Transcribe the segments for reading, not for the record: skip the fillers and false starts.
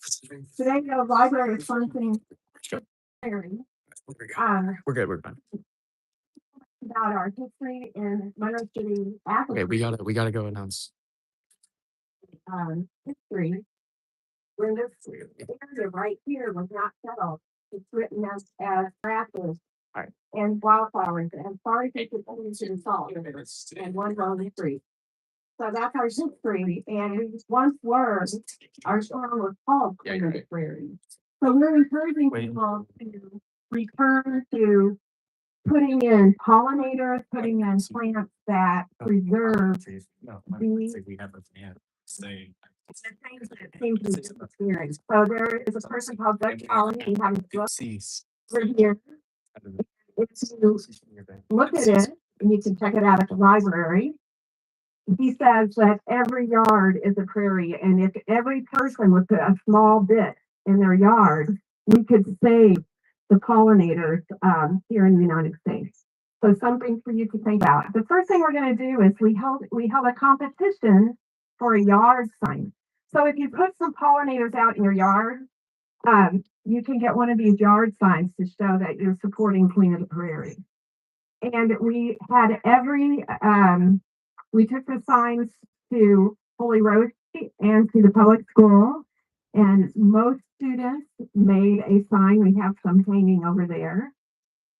Today, the library is something We're good. We're fine. about our history in Monroe City, Okay, Appleton, we gotta go announce. history. When this area right here was not settled, it's written as grasses Alright. and wildflowers and forest continues to the salt and one lonely street. So that's our history, and we once were, our town was called Yeah, Queen you're of the right. Prairie. So we're encouraging Wait. people to return to putting in pollinators, putting in plants that preserve No, the we have a fan. Say. things that seem to be disappearing. So there is a person called Doug Collins, he has a book Cease. over here. If you look at it, and you can check it out at the library. He says that every yard is a prairie, and if every person would put a small bit in their yard, we could save the pollinators here in the United States. So something for you to think about. The first thing we're going to do is we held a competition for a yard sign. So if you put some pollinators out in your yard, you can get one of these yard signs to show that you're supporting Queen of the Prairie. And we took the signs to Holy Rose and to the public school, and most students made a sign. We have some hanging over there.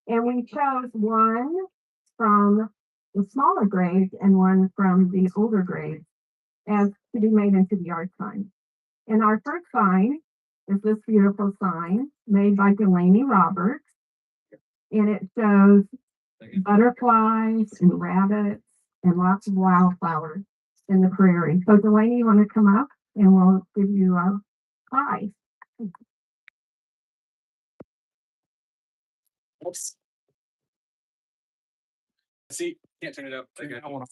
And we chose one from the smaller grades and one from the older grades as to be made into the art sign. And our first sign is this beautiful sign made by Delaney Roberts. And it shows butterflies and rabbits and lots of wildflowers in the prairie. So Delaney, you want to come up and we'll give you a prize. Oops. See, can't turn it up. Okay. Oh,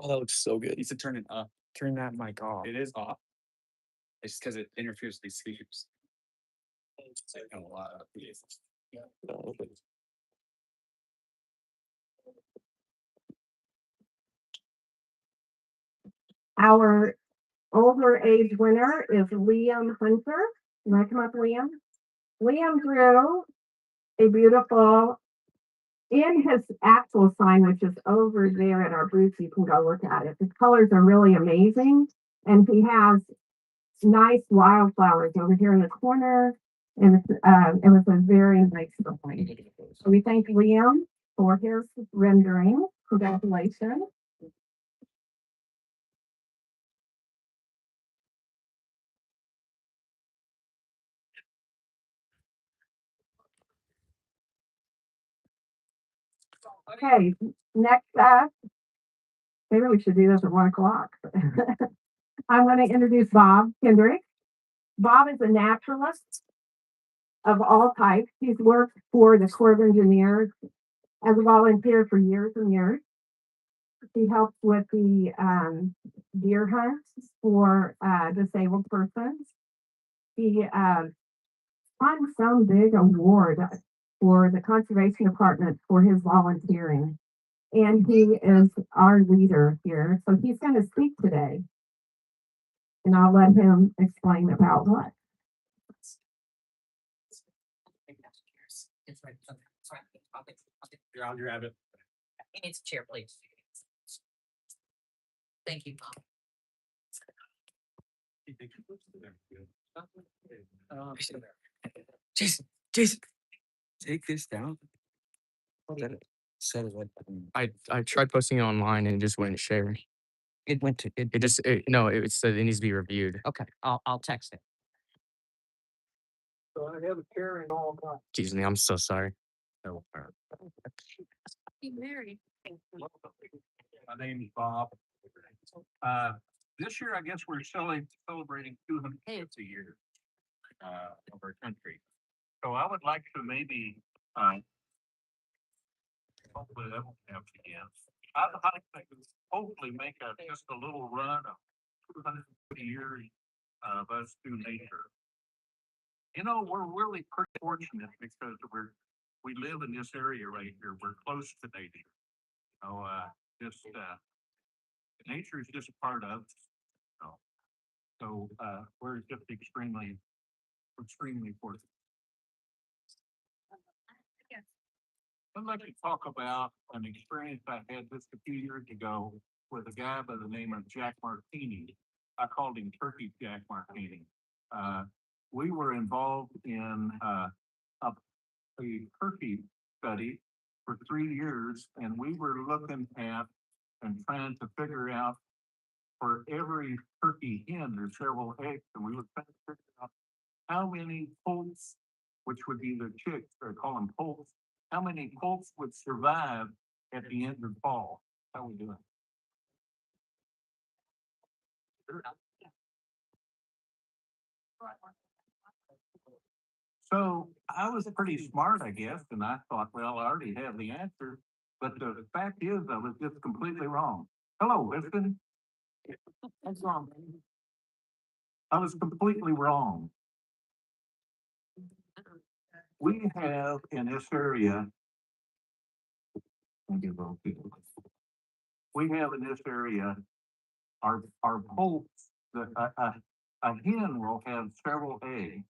that looks so good. Needs to turn it up. Turn that mic off. It is off. It's because it interferes with these speakers. It's taking a lot of these. Oh, okay. Our older age winner is Liam Hunter. You want to come up, Liam? Liam drew a beautiful, in his actual sign, which is over there at our booth, you can go look at it. The colors are really amazing. And he has nice wildflowers over here in the corner. And it was a very nice drawing. So we thank Liam for his rendering. Congratulations. Okay, next up, maybe we should do this at 1 o'clock. I'm going to introduce Bob Kendrick. Bob is a naturalist of all types. He's worked for the Corps of Engineers as a volunteer for years and years. He helps with the deer hunts for disabled persons. He won some big award for the Conservation Department for his volunteering. And he is our leader here. So he's going to speak today. And I'll let him explain about what. You're on your rabbit. He needs a chair, please. Thank you. Jason, take this down. Set it like I tried posting it online and it just wouldn't share. It went to it. No, it said it needs to be reviewed. Okay, I'll text it. So I have a chair and all that. Excuse me, I'm so sorry. Oh, Be married. My name is Bob. This year, I guess we're celebrating 200 a year of our country. So I would like to maybe hopefully that won't happen again. I'd like to hopefully make just a little run of 250 years of us through nature. You know, we're really pretty fortunate because we live in this area right here. We're close to nature. You know, nature is just a part of us. So we're just extremely extremely important. I'd like to talk about an experience I had just a few years ago with a guy by the name of Jack Martini. I called him Turkey Jack Martini. We were involved in a turkey study for 3 years, and we were looking at and trying to figure out for every turkey hen, there's several eggs, and we were trying to figure out how many poults, which would be the chicks, or call them poults, how many poults would survive at the end of fall? How we doing? So I was pretty smart, I guess, and I thought, well, I already have the answer. But the fact is, I was just completely wrong. Hello, Winston. What's wrong? I was completely wrong. We have in this area. We have in this area, our poults, a hen will have several eggs.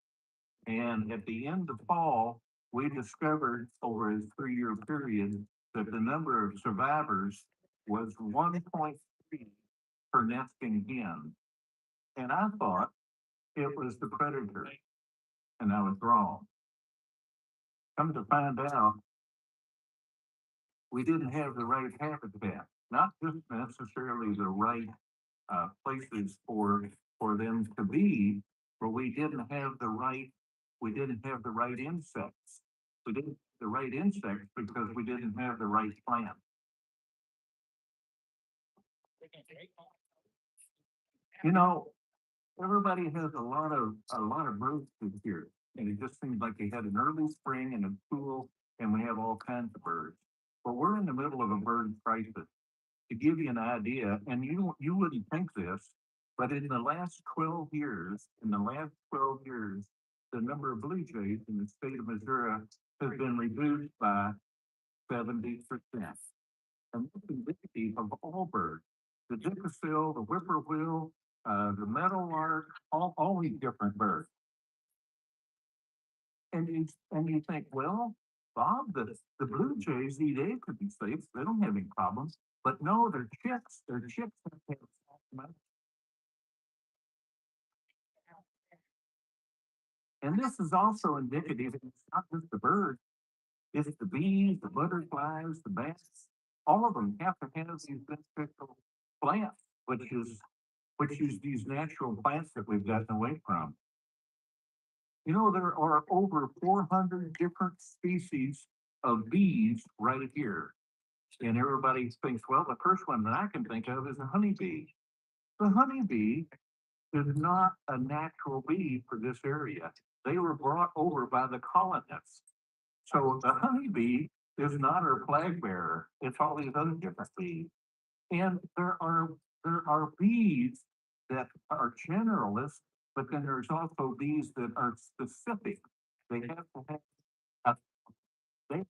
And at the end of fall, we discovered over a 3 year period that the number of survivors was 1.3 per nesting hen. And I thought it was the predator, and I was wrong. Come to find out, we didn't have the right habitat, not just necessarily the right places for them to be, but we didn't have the right insects. We didn't have the right insects because we didn't have the right plant. You know, everybody has a lot of birds this year, and it just seems like they had an early spring and a cool, and we have all kinds of birds. But we're in the middle of a bird crisis. To give you an idea, and you wouldn't think this, but in the last 12 years, the number of blue jays in the state of Missouri has been reduced by 70%. And that's indicative of all birds, the Dickasil, the whippoorwill, the meadowlark, all these different birds. And you think, well, Bob, the blue jays eat eggs to be safe. They don't have any problems. But no, they're chicks. And this is also indicative, it's not just the birds, it's the bees, the butterflies, the bats. All of them have to have these beneficial plants, which is these natural plants that we've gotten away from. You know, there are over 400 different species of bees right here. And everybody thinks, well, the first one that I can think of is a honeybee. The honeybee is not a natural bee for this area. They were brought over by the colonists. So the honeybee is not our flag bearer. It's all these other different bees. And there are bees that are generalists, but then there's also bees that are specific. They have to have they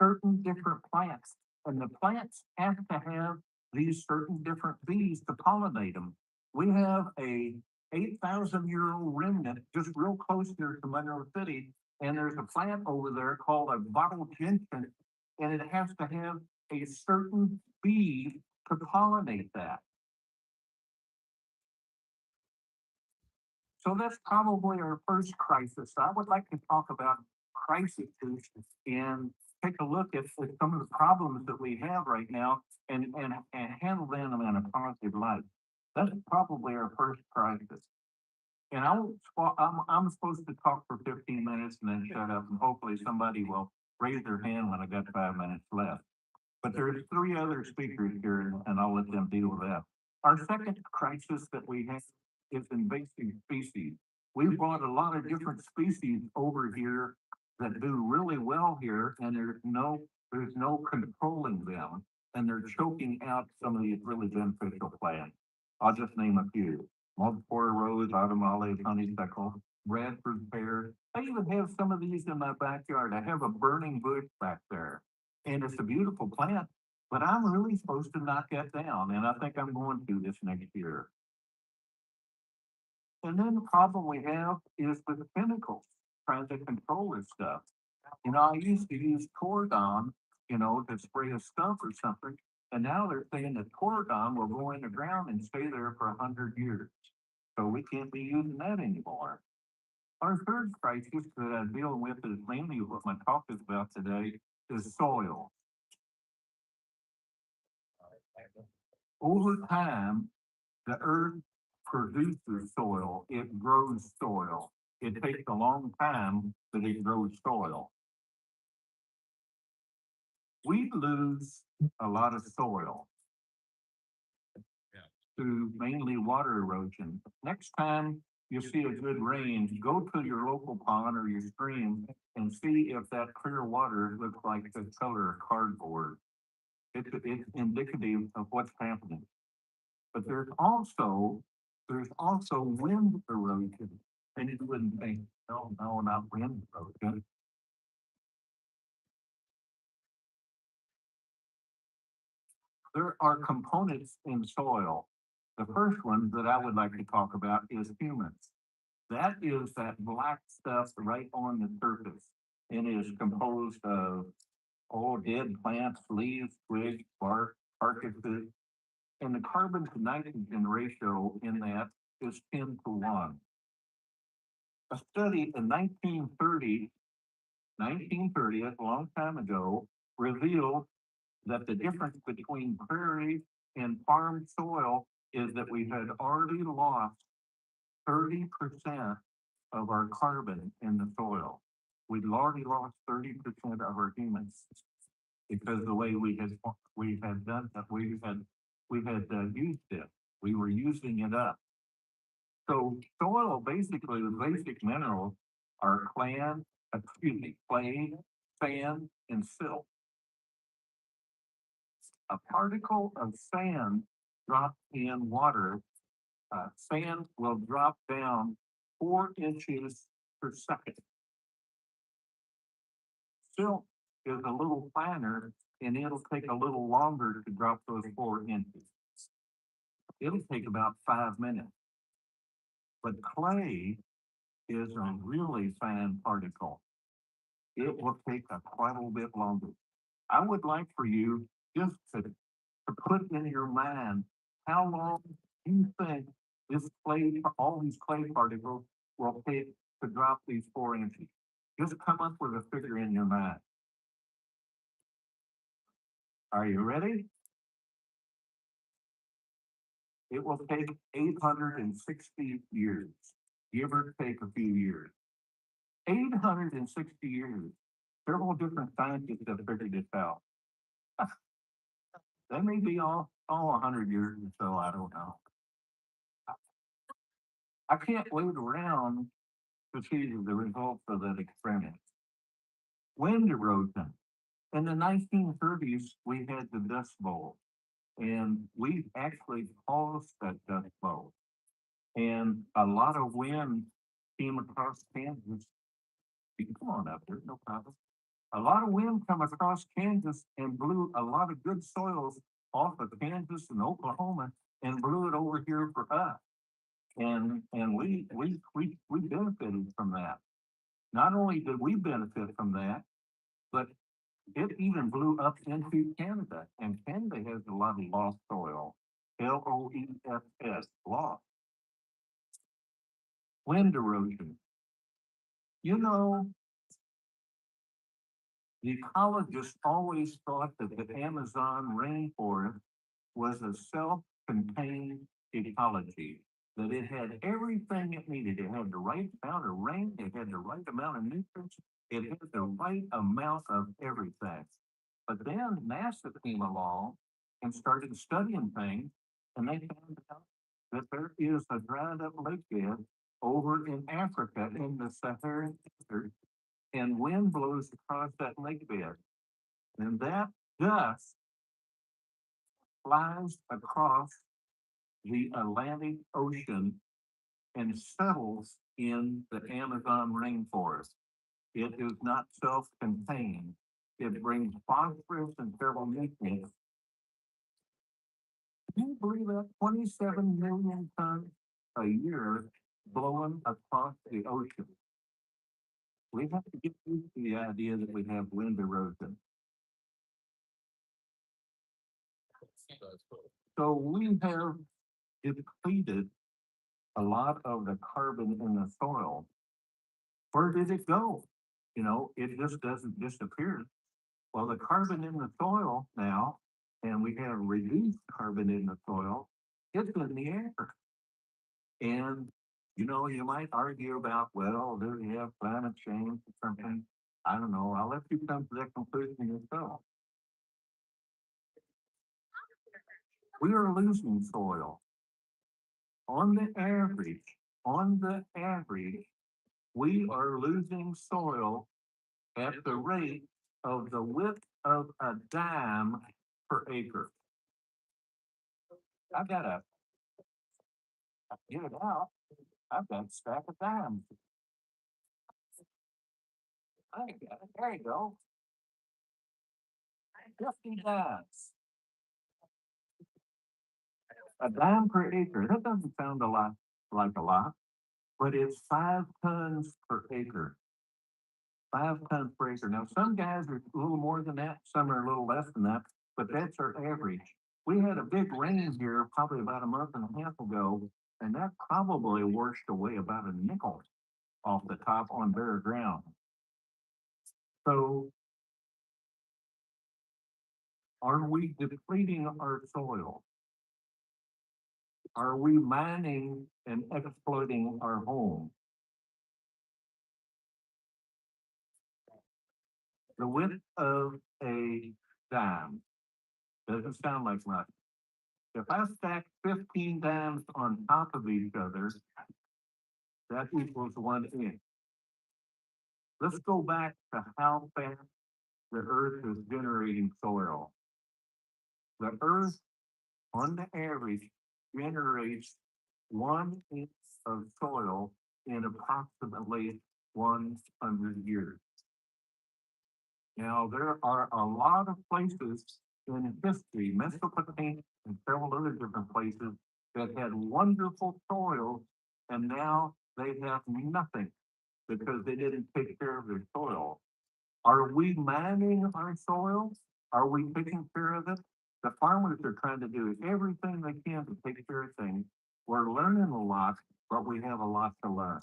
certain different plants, and the plants have to have these certain different bees to pollinate them. We have a 8,000-year-old remnant just real close here to Monroe City, and there's a plant over there called a bottle gentian, and it has to have a certain bee to pollinate that. So that's probably our first crisis. I would like to talk about crises and take a look at some of the problems that we have right now and handle them in a positive light. That's probably our first crisis. And I'm supposed to talk for 15 minutes and then shut up, and hopefully somebody will raise their hand when I got 5 minutes left. But there's 3 other speakers here, and I'll let them deal with that. Our second crisis that we have is invasive species. We've brought a lot of different species over here that do really well here, and there's no controlling them, and they're choking out some of these really beneficial plants. I'll just name a few: multiflora rose, autumn olive, honeysuckle, Bradford pear. I even have some of these in my backyard. I have a burning bush back there, and it's a beautiful plant, but I'm really supposed to knock that down, and I think I'm going to this next year. And then the problem we have is with the chemicals, trying to control this stuff. You know, I used to use Cordon, you know, to spray a stump or something. And now they're saying that Cordon will go in the ground and stay there for 100 years. So we can't be using that anymore. Our third crisis that I'm dealing with is mainly what my talk is about today is soil. Over time, the earth produces soil, it grows soil. It takes a long time, but it grows soil. We lose a lot of soil to mainly water erosion. Next time you see a good rain, go to your local pond or your stream and see if that clear water looks like the color of cardboard. It's indicative of what's happening. But there's also wind erosion. And you wouldn't think, no, no, not wind erosion. There are components in soil. The first one that I would like to talk about is humus. That is that black stuff right on the surface and is composed of all dead plants, leaves, twigs, bark, carcasses. And the carbon to nitrogen ratio in that is 10 to 1. A study in 1930, that's a long time ago, revealed that the difference between prairie and farm soil is that we had already lost 30% of our carbon in the soil. We'd already lost 30% of our humus because the way we had done that, we had used it. We were using it up. So soil, basically, the basic minerals are clay, sand, and silt. A particle of sand dropped in water, sand will drop down 4 inches per second. Silt is a little finer and it'll take a little longer to drop those 4 inches. It'll take about 5 minutes. But clay is a really fine particle. It will take quite a little bit longer. I would like for you just to put in your mind how long you think this clay, all these clay particles will take to drop these 4 inches. Just come up with a figure in your mind. Are you ready? It will take 860 years, give or take a few years. 860 years. Several different scientists have figured this out. That may be all 100 years or so, I don't know. I can't wait around to see the results of that experiment. Wind erosion. In the 1930s, we had the Dust Bowl, and we actually caused that Dust Bowl. And a lot of wind came across Kansas. You can come on up there, no problem. A lot of wind come across Kansas and blew a lot of good soils off of Kansas and Oklahoma and blew it over here for us. And we benefited from that. Not only did we benefit from that, but it even blew up into Canada, and Canada has a lot of lost soil. LOESS, lost. Wind erosion. You know, the ecologists always thought that the Amazon rainforest was a self-contained ecology, that it had everything it needed. It had the right amount of rain, it had the right amount of nutrients, it had the right amount of everything. But then NASA came along and started studying things, and they found out that there is a dried up lake bed over in Africa in the Saharan desert, and wind blows across that lake bed. And that dust flies across the Atlantic Ocean and settles in the Amazon rainforest. It is not self-contained. It brings phosphorus and several nutrients. Can you believe that? 27 million tons a year blowing across the ocean. We have to get used to the idea that we have wind erosion. So we have depleted a lot of the carbon in the soil. Where did it go? You know, it just doesn't disappear. Well, the carbon in the soil now, and we have reduced carbon in the soil, it's in the air. And, you know, you might argue about, well, do we have climate change or something? I don't know. I'll let you come to that conclusion yourself. We are losing soil. On the average, we are losing soil at the rate of the width of a dime per acre. I've got a, get it out, I've got a stack of dimes. I got it, there you go. 50 dimes. A dime per acre, that doesn't sound a lot like a lot, but it's 5 tons per acre. 5 tons per acre. Now, some guys are a little more than that, some are a little less than that, but that's our average. We had a big rain here probably about a month and a half ago, and that probably washed away about a nickel off the top on bare ground. So, are we depleting our soil? Are we mining and exploiting our home? The width of a dime doesn't sound like much. If I stack 15 dimes on top of each other, that equals 1 inch. Let's go back to how fast the earth is generating soil. The earth, on the average, generates 1 inch of soil in approximately 100 years. Now, there are a lot of places in history, Mesopotamia and several other different places, that had wonderful soil, and now they have nothing because they didn't take care of their soil. Are we mining our soil? Are we taking care of it? The farmers are trying to do everything they can to take care of things. We're learning a lot, but we have a lot to learn.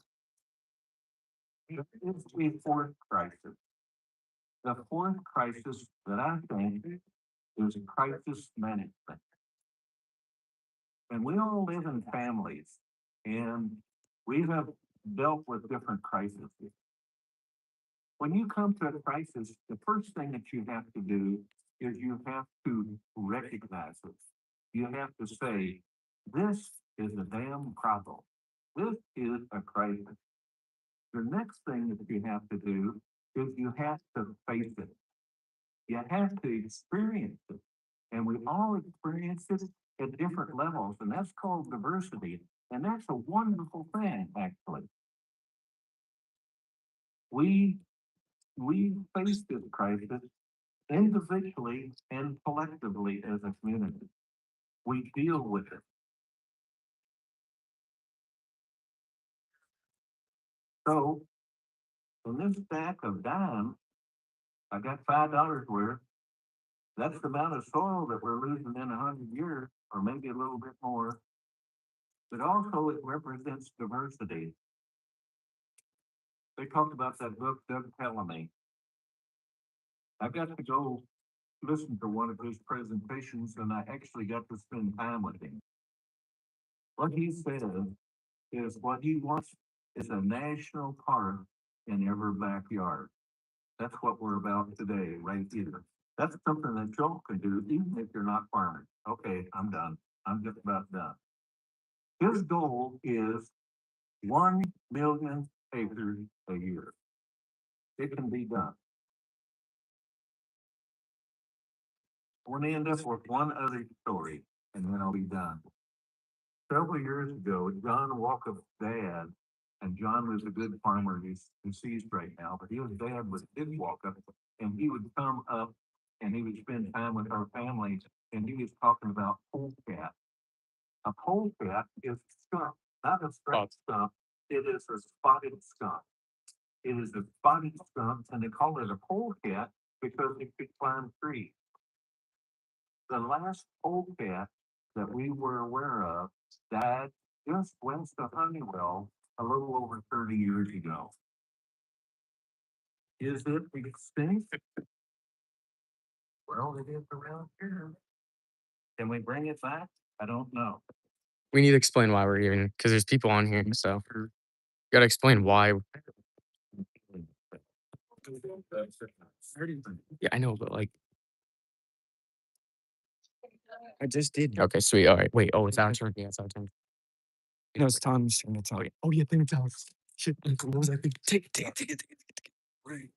It's a fourth crisis. The fourth crisis that I think is crisis management. And we all live in families, and we have dealt with different crises. When you come to a crisis, the first thing that you have to do is you have to recognize it. You have to say, this is a damn problem. This is a crisis. The next thing that you have to do is you have to face it. You have to experience it. And we all experience it at different levels, and that's called diversity. And that's a wonderful thing, actually. We face this crisis individually and collectively as a community. We deal with it. So, in this stack of dimes, I got $5 worth. That's the amount of soil that we're losing in 100 years, or maybe a little bit more. But also, it represents diversity. They talked about that book, Doug Tellamy. I got to go listen to one of his presentations, and I actually got to spend time with him. What he said is what he wants is a national park in every backyard. That's what we're about today, right here. That's something that y'all can do, even if you're not farming. Okay, I'm done. I'm just about done. His goal is 1 million acres a year. It can be done. I want to end up with one other story, and then I'll be done. Several years ago, John Walkup's dad, and John was a good farmer, he's deceased right now, but he was dad with Dick Walkup, and he would come up and he would spend time with our family, and he was talking about polecat. A polecat is a stump, not a straight stump, It is a spotted skunk. It is a spotted skunk, and they call it a polecat because it could climb trees. The last polecat that we were aware of died just west of Honeywell a little over 30 years ago. Is it extinct? Well, it is around here. Can we bring it back? I don't know. We need to explain why we're even, because there's people on here, so gotta explain why. Yeah, I know, but like, I just did. Okay, sweet. All right. Wait. Oh, it's our turn. Yeah, it's our turn. You know, it's Tom's turn to tell you. Oh, yeah, think it's ours. Shit. What was I thinking? Take it, take it, take it, take it, take it. Right.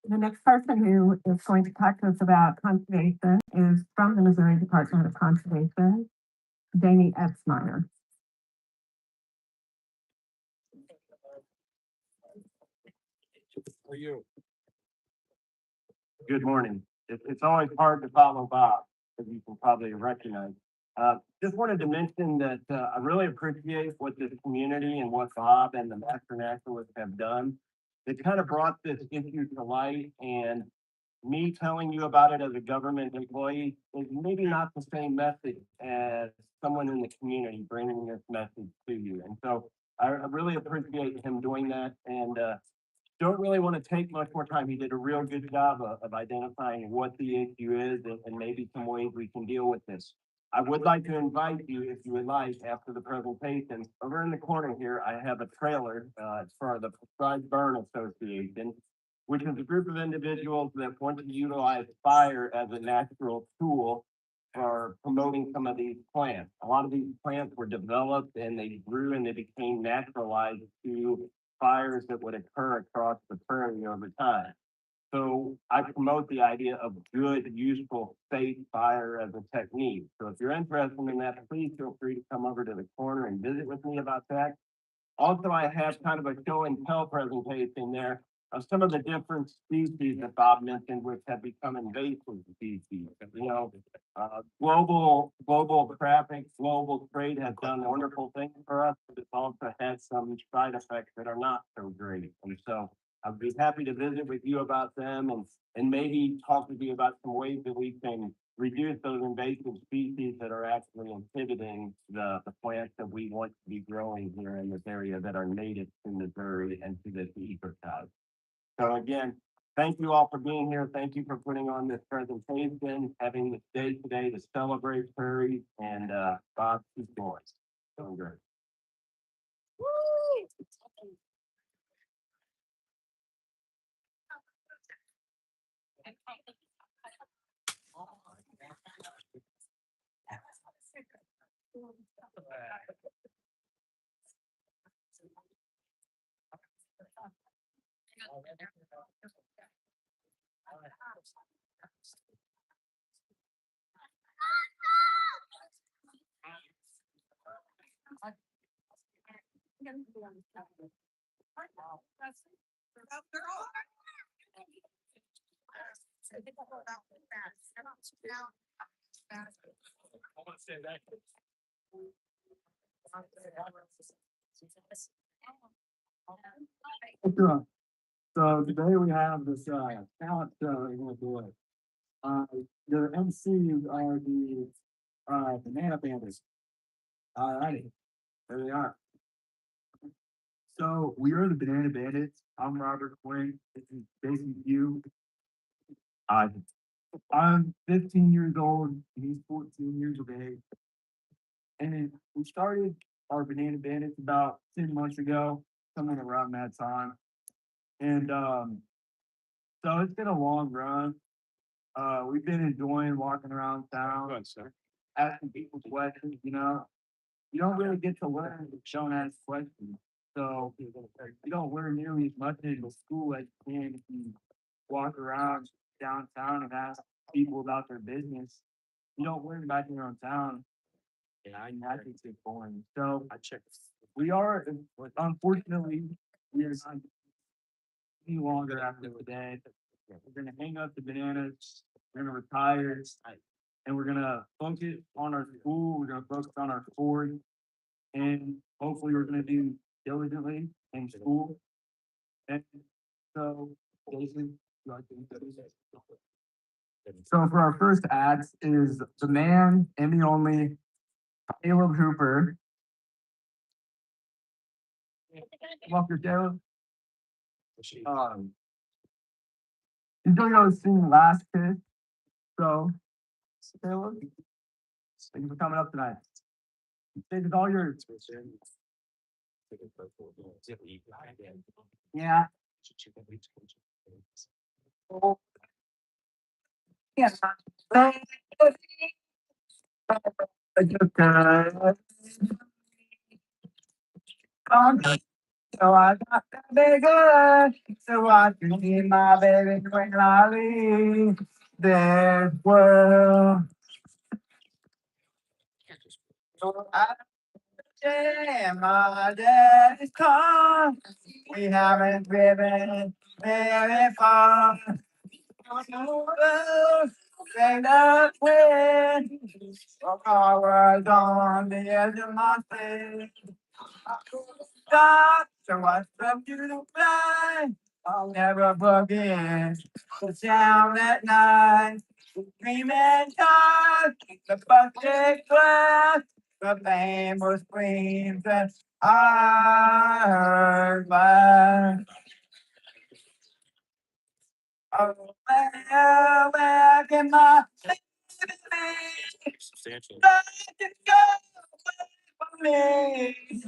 The next person who is going to talk to us about conservation is from the Missouri Department of Conservation, Jamie Etzmeyer. For you. Good morning. It's always hard to follow Bob, as you can probably recognize. Just wanted to mention that, I really appreciate what this community and what Bob and the Master Naturalists have done. They kind of brought this issue to light, and me telling you about it as a government employee is maybe not the same message as someone in the community bringing this message to you. And so I really appreciate him doing that, and, don't really want to take much more time. He did a real good job of identifying what the issue is and maybe some ways we can deal with this. I would like to invite you, if you would like, after the presentation, over in the corner here, I have a trailer, it's for the Prescribed Burn Association, which is a group of individuals that want to utilize fire as a natural tool for promoting some of these plants. A lot of these plants were developed and they grew and they became naturalized to fires that would occur across the prairie over time. So I promote the idea of good, useful, safe fire as a technique. So if you're interested in that, please feel free to come over to the corner and visit with me about that. Also, I have kind of a show and tell presentation there of some of the different species that Bob mentioned, which have become invasive species. You know, global traffic, global trade has done wonderful things for us, but it's also had some side effects that are not so great. And so I'd be happy to visit with you about them and maybe talk with you about some ways that we can reduce those invasive species that are actually inhibiting the plants that we want to be growing here in this area that are native to Missouri and to this ecosystem. So again, thank you all for being here. Thank you for putting on this presentation, having this day today to celebrate prairies, and Bob, keep going. Doing great. So today we have this talent show we're gonna do it. Your MCs are the Banana Bandits. Alrighty, there they are. So we are the Banana Bandits. I'm Robert Quinn. This is Jason Hugh. I'm 15 years old. And he's 14 years of age. And we started our Banana Bandits about 10 months ago, something around that time. And so it's been a long run. We've been enjoying walking around town, asking people questions, you know. You don't really get to learn if you don't ask questions. So you don't learn nearly as much in school as you can if you walk around downtown and ask people about their business. You don't learn about your own town. Yeah, I think it's boring. So we are, unfortunately, we are not any longer after today. We're gonna hang up the bananas, we're gonna retire, and we're gonna focus on our school, we're gonna focus on our sport. And hopefully we're gonna do diligently in school. And so, Jason, you like to introduce it? So for our first act is the man and the only Caleb Hooper. Welcome, Caleb. He's gonna go sing Last Kiss. So, Caleb, thank you for coming up tonight. Stage is all yours. Yeah. Yes. So I got that bigger, so I can see my baby when I leave this world. So I jam my daddy's car. We haven't driven very far. Stand up when the car was on the edge of my face. Stop to watch the beautiful fly. I'll never forget the sound at night. Screaming God, the bucket glass, the famous screams that I heard by. Oh, well, back in my Substantial. can go away from me. She's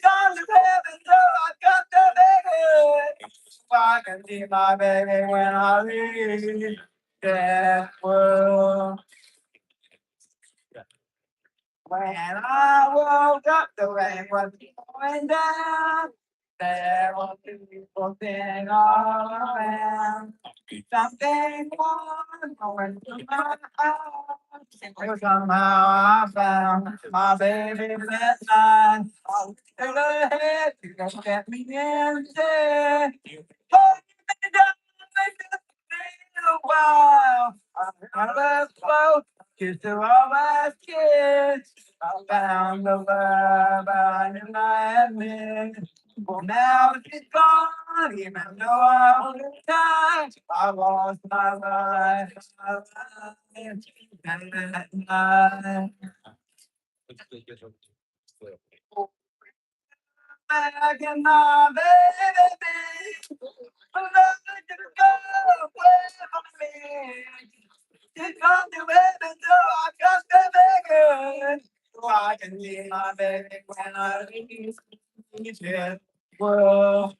gone to heaven, so I got to beg it. So I can see my baby when I leave that world. When I woke up, the rain was pouring down. There were people sitting all around. Something was going through my heart. And somehow I found my baby that night. I'll take her head, you can get me in there. Hold me down, make it feel a while. I was close, kissed her always kiss. I found the love I knew I had missed. Well, now she's gone, even though I only time. I lost my life. That night. Back in my baby, I'm not gonna go away from me. You come to heaven, so I got to beg it. So I can see my baby when I leave this world.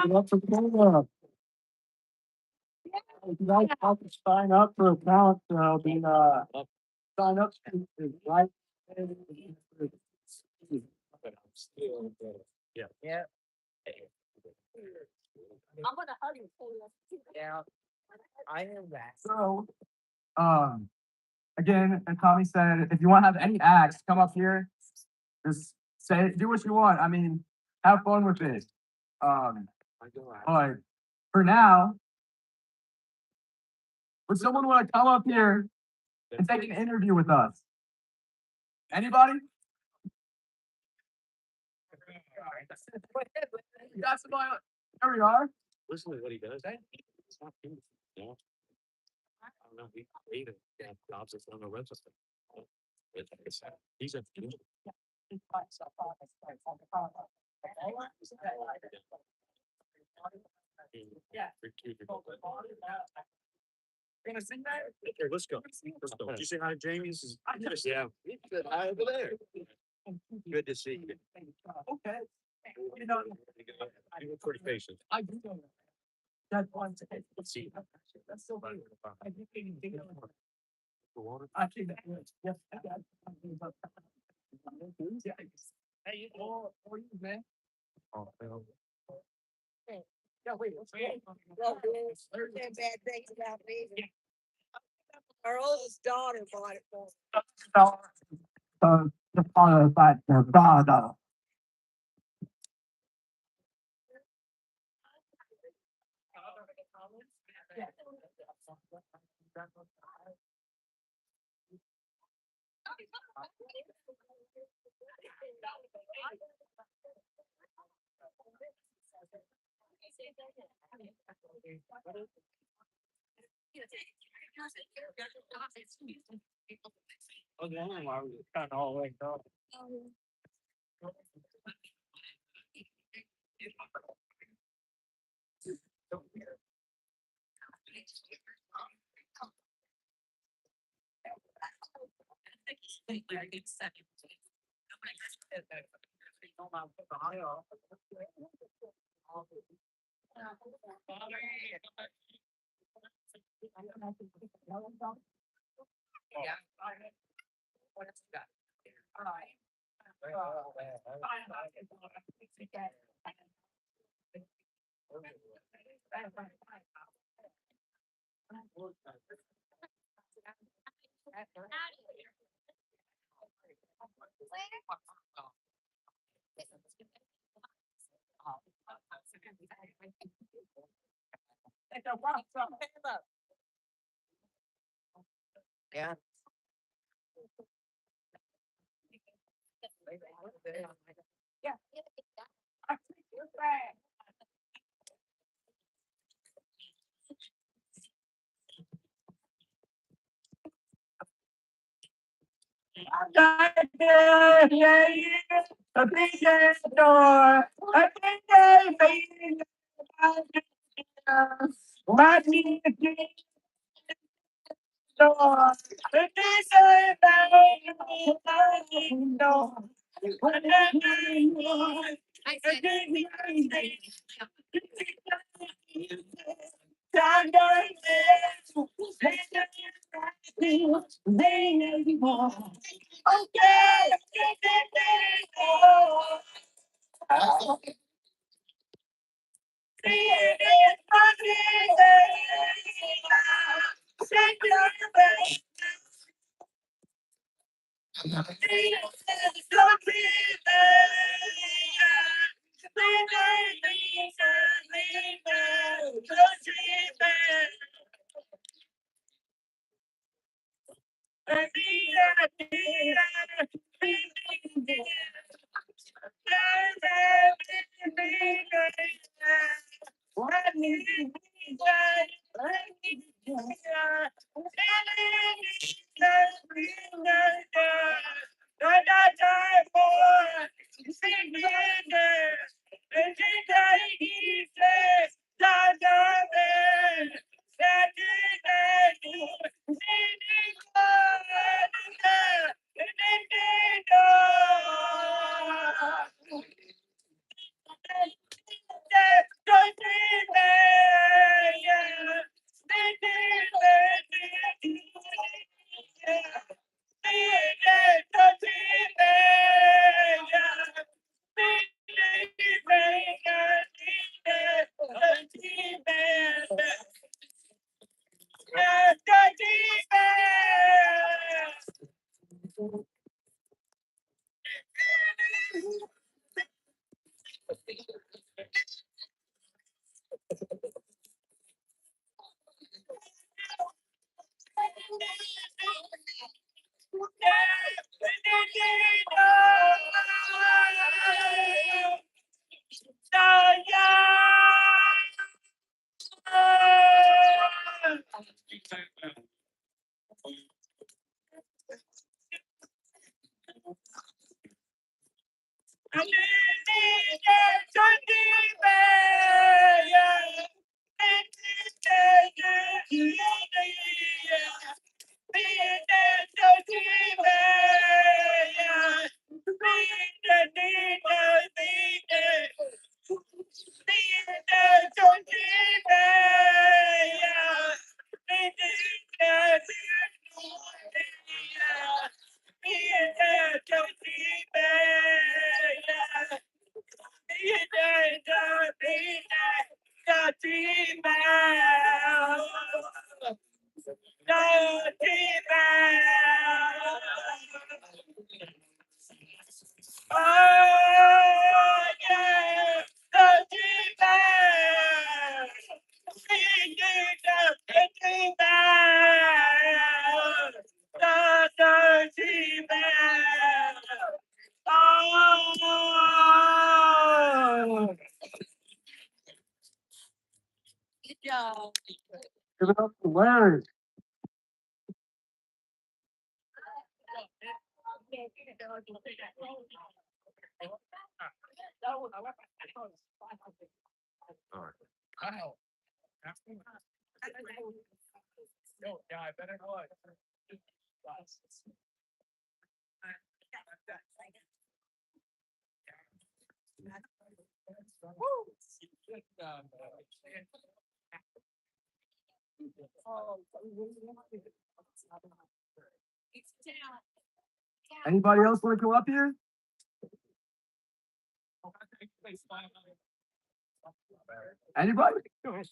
What's the program? If you guys have to sign up for a talent show, then sign up is right. Yeah. I'm gonna hug you. Yeah. I am that. So, again, as Tommy said, if you want to have any acts, come up here. Just say, do what you want. I mean, have fun with it. But for now, would someone want to come up here and take an interview with us? Anybody? You got somebody? There we are. Listen to what he does. It's not him, you know? I don't know. We paid him. Yeah, jobs that's on the website. He's a. Yeah. Gonna sing that? Okay, let's go. Let's go. Did you say hi to Jamie? This is. Yeah. He said hi over there. Good to see you. Okay. You know, You were pretty patient. I do know that one. Let's see. That's so weird. I didn't think of it. The water? Actually, that was, yes, I got. Hey, how are you, man? Oh, well. Yeah, wait, what's Well, saying bad things about me. Our oldest daughter bought it for us. the father that the father. Okay, I was kind of all like, oh. Yeah. A big door, a big baby. What me door, a big door. Give it up for Larry. Yeah, I better know it. Anybody else want to come up here? Anybody? We're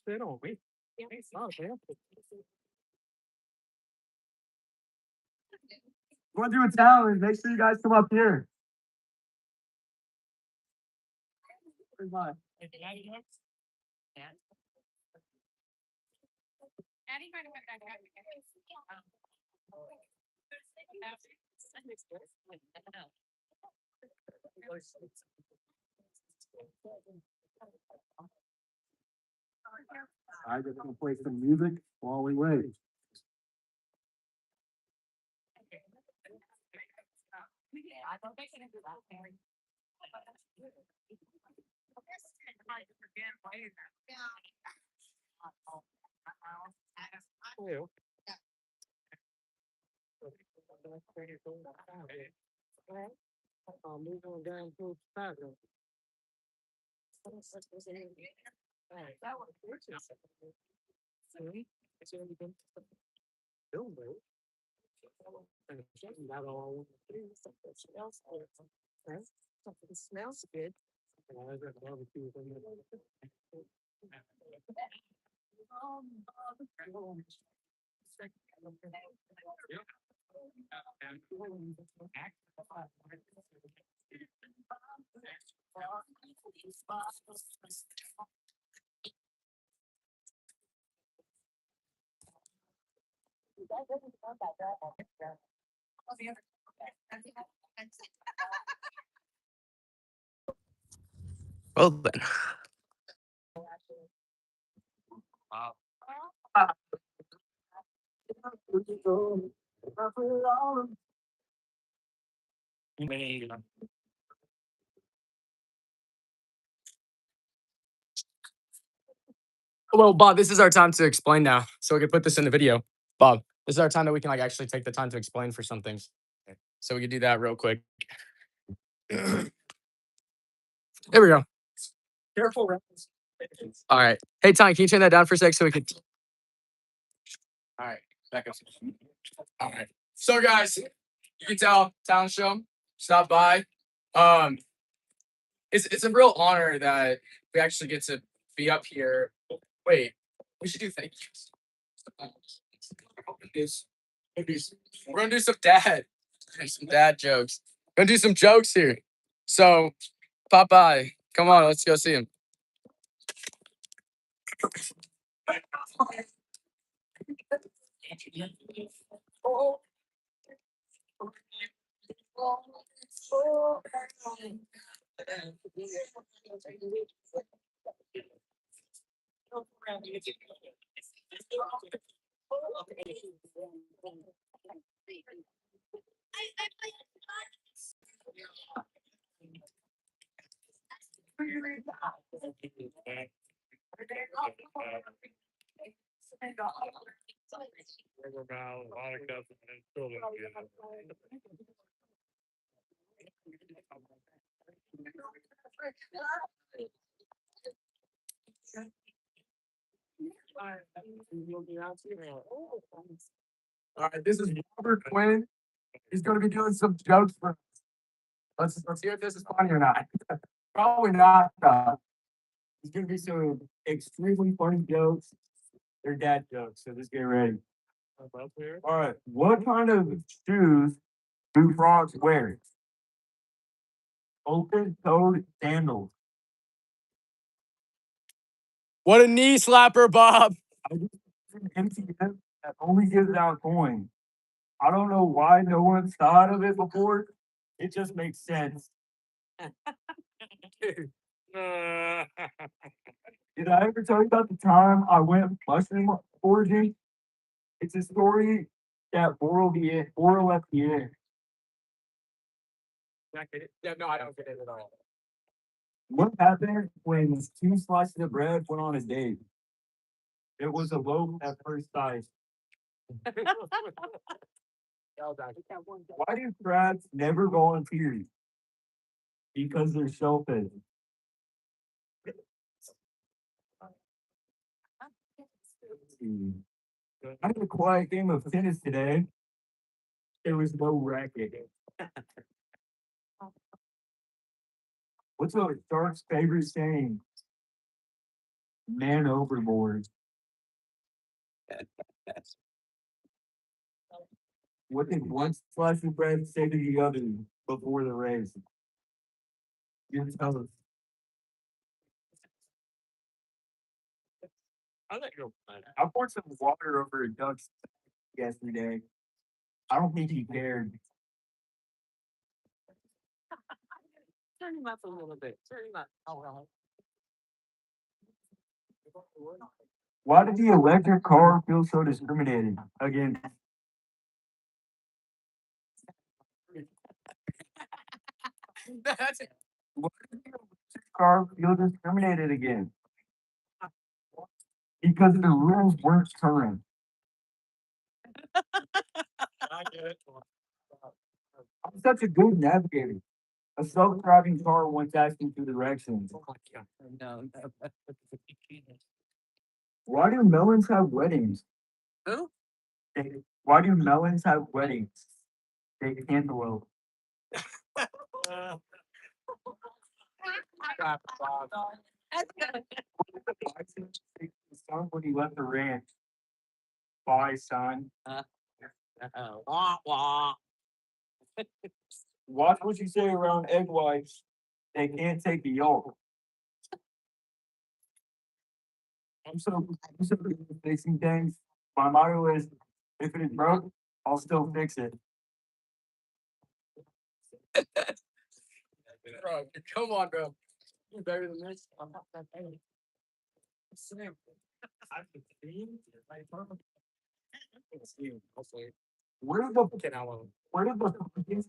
gonna do a challenge. Make sure you guys come up here. I just gonna play some music while we wait. Smells good. Well then. Well, Bob, this is our time to explain now, so we can put this in the video. Bob, this is our time that we can like actually take the time to explain for some things. So we can do that real quick. There we go. Careful. All right. Hey, Tony, can you turn that down for a sec so we can? All right. Back up. All right. So, guys, you can tell talent show. Stop by. It's a real honor that we actually get to be up here. Wait, we should do thank yous. We're gonna do some dad jokes. We're gonna do some jokes here. So, pop by. Come on, let's go see him. All right, this is Robert Quinn. He's gonna be doing some jokes for us. Let's hear if this is funny or not. Probably not. He's gonna be some extremely funny jokes. They're dad jokes, so just get ready. All right, what kind of shoes do frogs wear? Open-toed sandals. What a knee slapper, Bob. MTF that only gives out coins. I don't know why no one's thought of it before. It just makes sense. Did I ever tell you about the time I went mushroom foraging? It's a story that Oral left the end. Yeah, no, I don't get it at all. What happened when two slices of bread went on a date? It was a loaf at first sight. Why do crabs never go on piers? Because they're shellfish. I had a quiet game of tennis today. There was no racket. What's a shark's favorite saying? Man overboard. What did one slice of bread say to the other before the race? You tell us. I poured some water over a duck's yesterday. I don't think he cared. Turn him up a little bit. Turn him up. Oh, Why did the electric car feel so discriminated against? That's it. Why did the electric car feel discriminated against? Because the rules weren't current. I get it. I'm such a good navigator. A self-driving car once asked me for directions. No. Why do melons have weddings? Who? Why do melons have weddings? They cantaloupe. Son when he left the ranch. Bye, son. Wah, wah. Watch what you say around egg whites. They can't take the yolk. I'm so good at fixing things. My motto is, if it is broke, I'll still fix it. Bro, come on, bro. You're better than this. I'm not that better. Sam. Where did the Get out of where did the pumpkins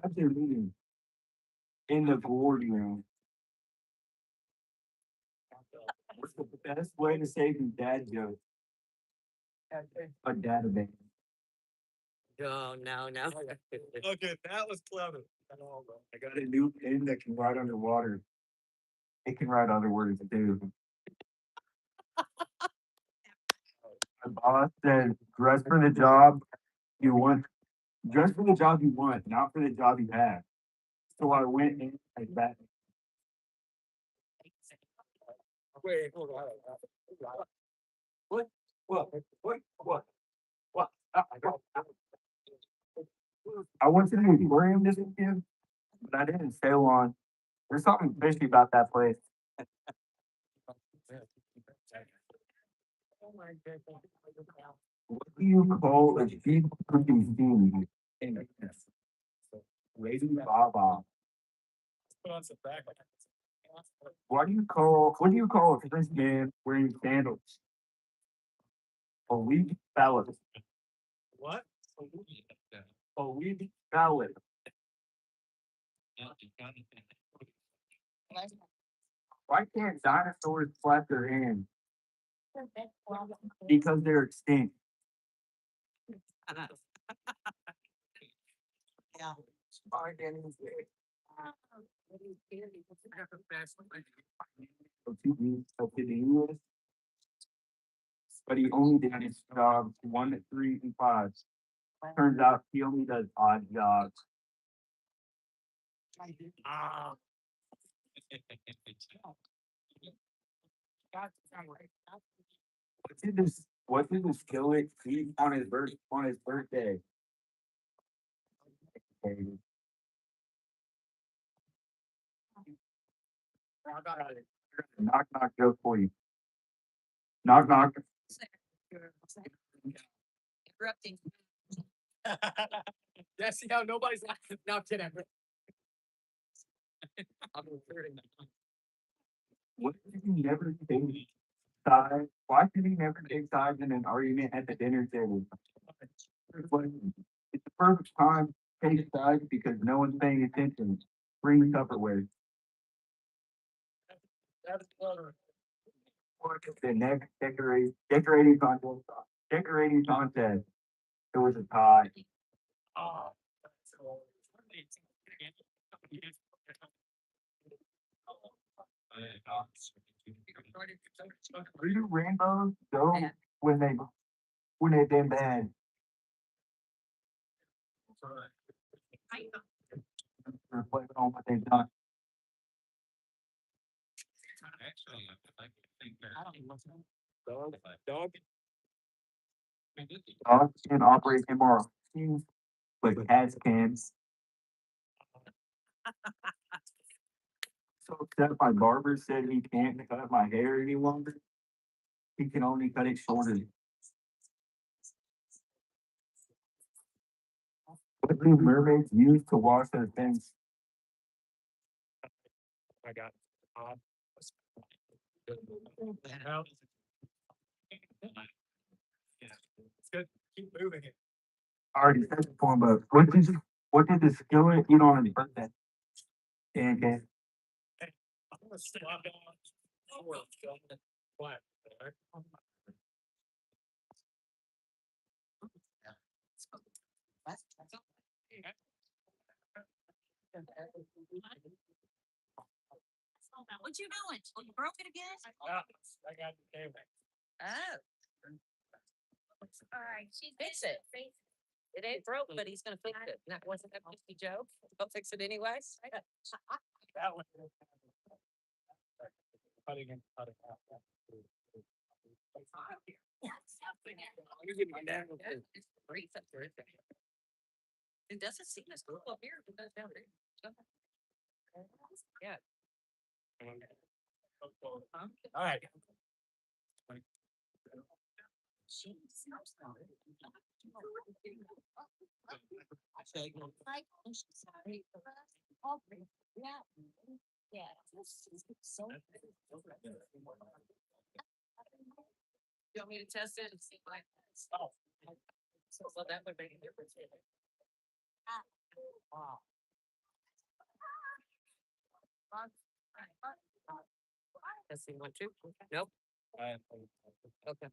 have their meeting? In the boardroom. What's the best way to save your dad joke? A database. No, no, no. Okay, that was clever. I got a new pen that can write underwater. It can write other words too. My boss said, dress for the job you want. Dress for the job you want, not for the job you have. So I went in like that. Wait, hold on. What? I went to the aquarium this weekend, but I didn't stay long. There's something fishy about that place. What do you call a sheep cooking steam? Lady Baba. What do you call a French man wearing sandals? A weak ballad. What? A weak ballad. Why can't dinosaurs clap their hands? Because they're extinct. Yeah. But he only did his job 1, 3, and 5. Turns out he only does odd jobs. Ah. What did the skillet eat on his birthday? Knock knock joke for you. Knock knock. Interrupting. Yeah, see how nobody's laughing. No, I'm kidding. I'm recording. What did you never take sides? Why did he never take sides in an argument at the dinner table? It's the perfect time to take sides because no one's paying attention. Bring Tupperware. The next decorating contest. It was a tie. Where do rainbows go when they've been bad? Reflect on what they've done. Dogs can operate immoral, but cats can. So upset my barber said he can't cut my hair any longer. He can only cut it shorter. What do mermaids use to wash their fins? I got. It's good. Keep moving it. I already said it before, but what did the skillet eat on his birthday? Pancake. I'm gonna stop on. What? What you doing? You broke it again? I got the camera. Oh. All right, fix it. It ain't broke, but he's gonna fix it. That wasn't a fifty joke. He'll fix it anyways. That one. Cutting and cutting out. It doesn't seem as cool up here, but that's down there. Yeah. All right. Yeah. So. You want me to test it and see what? Oh. So that would make a difference. Wow. Testing 1, 2. Nope. Okay.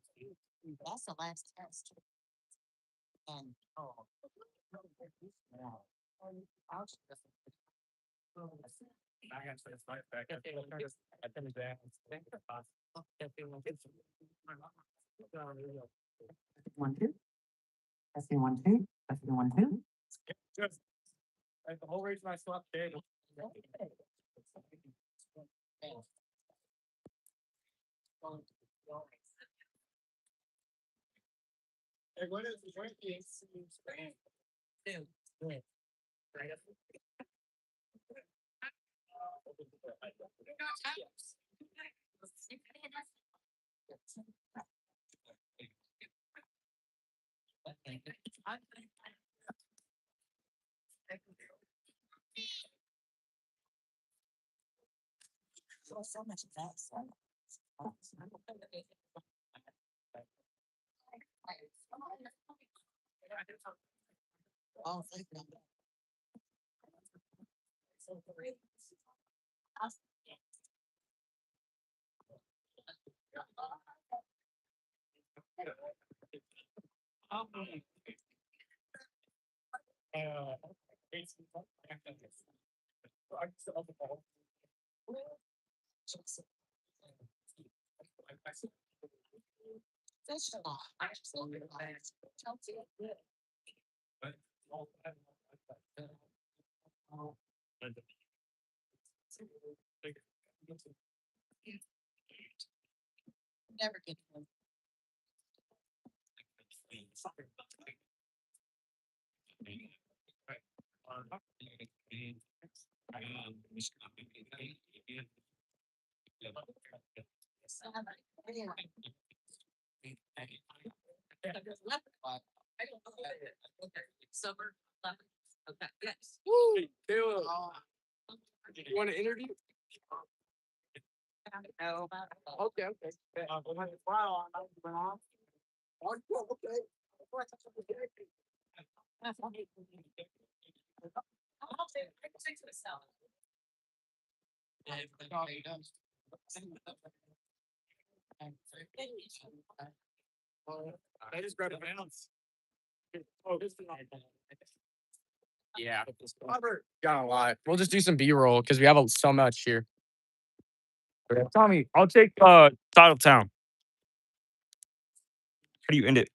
That's the last test. I got this right back. I think that. One, two. Testing 1, 2. Testing 1, 2. Just, like the whole reason I swapped table. Hey, what is the drinking? Right up. So much of that. Oh, thank you. That's a lot. Never get one. Summer. Okay, yes. Woo! You want to interview? No. Okay, okay. I just grabbed a balance. Yeah. Got a lot. We'll just do some B-roll because we have so much here. Tommy, I'll take Titletown. How do you end it?